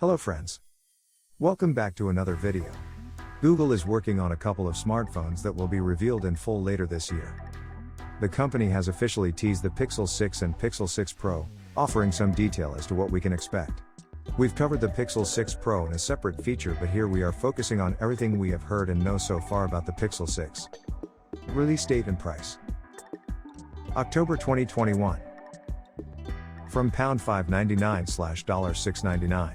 Hello friends. Welcome back to another video. Google is working on a couple of smartphones that will be revealed in full later this year. The company has officially teased the Pixel 6 and Pixel 6 Pro, offering some detail as to what we can expect. We've covered the Pixel 6 Pro in a separate feature, but here we are focusing on everything we have heard and know so far about the Pixel 6. Release date and price. October 2021. From £599/$699.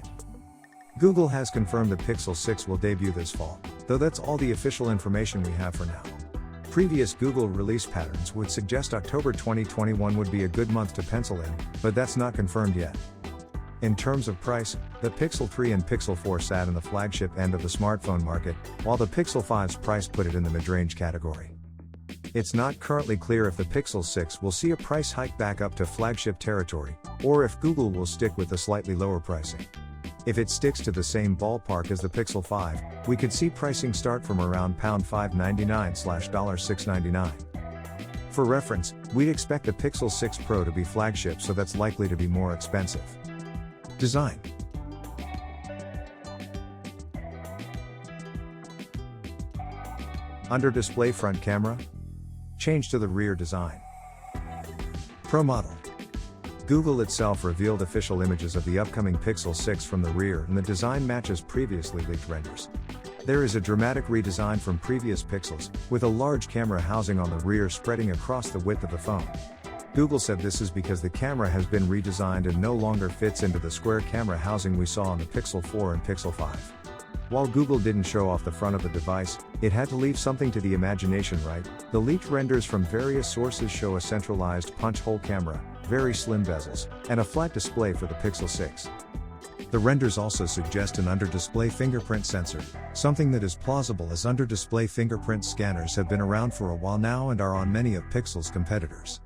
Google has confirmed the Pixel 6 will debut this fall, though that's all the official information we have for now. Previous Google release patterns would suggest October 2021 would be a good month to pencil in, but that's not confirmed yet. In terms of price, the Pixel 3 and Pixel 4 sat in the flagship end of the smartphone market, while the Pixel 5's price put it in the mid-range category. It's not currently clear if the Pixel 6 will see a price hike back up to flagship territory, or if Google will stick with the slightly lower pricing. If it sticks to the same ballpark as the Pixel 5, we could see pricing start from around £599/$699. For reference, we'd expect the Pixel 6 Pro to be flagship, so that's likely to be more expensive. Design. Under display front camera. Change to the rear design. Pro model. Google itself revealed official images of the upcoming Pixel 6 from the rear, and the design matches previously leaked renders. There is a dramatic redesign from previous Pixels, with a large camera housing on the rear spreading across the width of the phone. Google said this is because the camera has been redesigned and no longer fits into the square camera housing we saw on the Pixel 4 and Pixel 5. While Google didn't show off the front of the device, it had to leave something to the imagination, right? The leaked renders from various sources show a centralized punch-hole camera, very slim bezels, and a flat display for the Pixel 6. The renders also suggest an under-display fingerprint sensor, something that is plausible as under-display fingerprint scanners have been around for a while now and are on many of Pixel's competitors.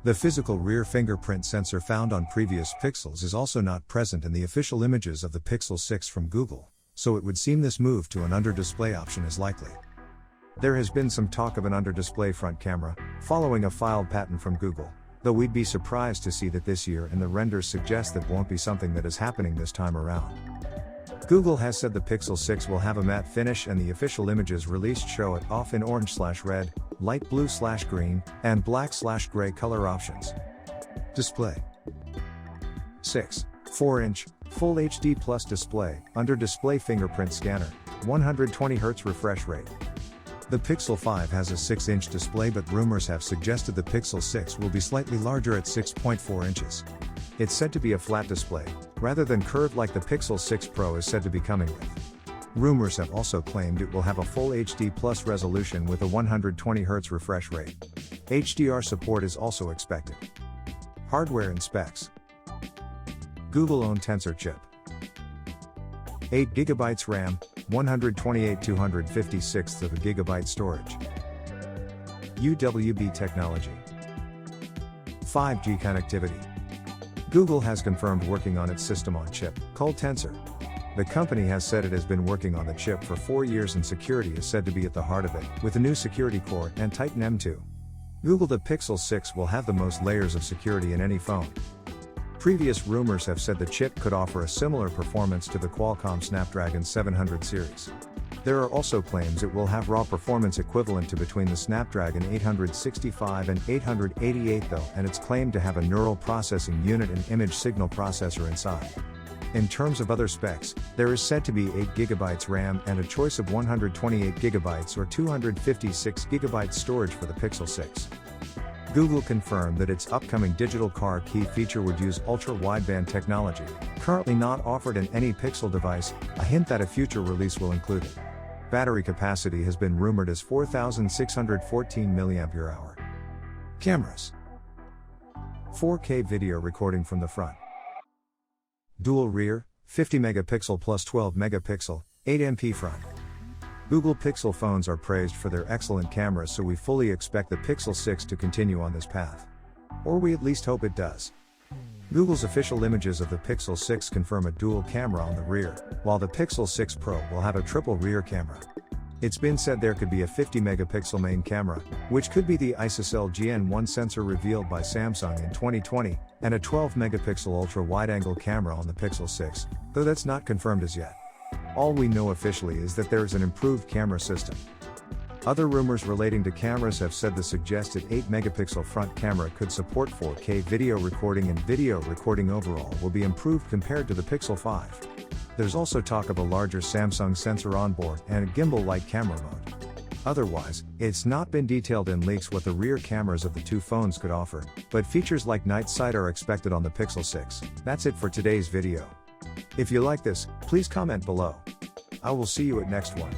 The physical rear fingerprint sensor found on previous Pixels is also not present in the official images of the Pixel 6 from Google, so it would seem this move to an under-display option is likely. There has been some talk of an under-display front camera, following a filed patent from Google, though we'd be surprised to see that this year, and the renders suggest that won't be something that is happening this time around. Google has said the Pixel 6 will have a matte finish, and the official images released show it off in orange/red, light blue/green, and black/gray color options. Display. 6.4-inch, Full HD Plus display, under-display fingerprint scanner, 120Hz refresh rate. The Pixel 5 has a 6-inch display, but rumors have suggested the Pixel 6 will be slightly larger at 6.4 inches. It's said to be a flat display, rather than curved like the Pixel 6 Pro is said to be coming with. Rumors have also claimed it will have a Full HD Plus resolution with a 120Hz refresh rate. HDR support is also expected. Hardware and specs. Google-owned Tensor chip. 8GB RAM, 128/256 storage. UWB technology. 5G connectivity. Google has confirmed working on its system-on-chip, called Tensor. The company has said it has been working on the chip for 4 years, and security is said to be at the heart of it, with a new security core and Titan M2. Google the Pixel 6 will have the most layers of security in any phone. Previous rumors have said the chip could offer a similar performance to the Qualcomm Snapdragon 700 series. There are also claims it will have raw performance equivalent to between the Snapdragon 865 and 888 though, and it's claimed to have a neural processing unit and image signal processor inside. In terms of other specs, there is said to be 8GB RAM and a choice of 128GB or 256GB storage for the Pixel 6. Google confirmed that its upcoming digital car key feature would use ultra-wideband technology, currently not offered in any Pixel device, a hint that a future release will include it. Battery capacity has been rumored as 4,614 mAh. Cameras. 4K video recording from the front. Dual rear, 50 megapixel plus 12 megapixel, 8MP front. Google Pixel phones are praised for their excellent cameras, so we fully expect the Pixel 6 to continue on this path. Or we at least hope it does. Google's official images of the Pixel 6 confirm a dual camera on the rear, while the Pixel 6 Pro will have a triple rear camera. It's been said there could be a 50 megapixel main camera, which could be the ISOCELL GN1 sensor revealed by Samsung in 2020, and a 12 megapixel ultra wide angle camera on the Pixel 6, though that's not confirmed as yet. All we know officially is that there is an improved camera system. Other rumors relating to cameras have said the suggested 8-megapixel front camera could support 4K video recording, and video recording overall will be improved compared to the Pixel 5. There's also talk of a larger Samsung sensor on board and a gimbal-like camera mode. Otherwise, it's not been detailed in leaks what the rear cameras of the two phones could offer, but features like night sight are expected on the Pixel 6. That's it for today's video. If you like this, please comment below. I will see you at next one.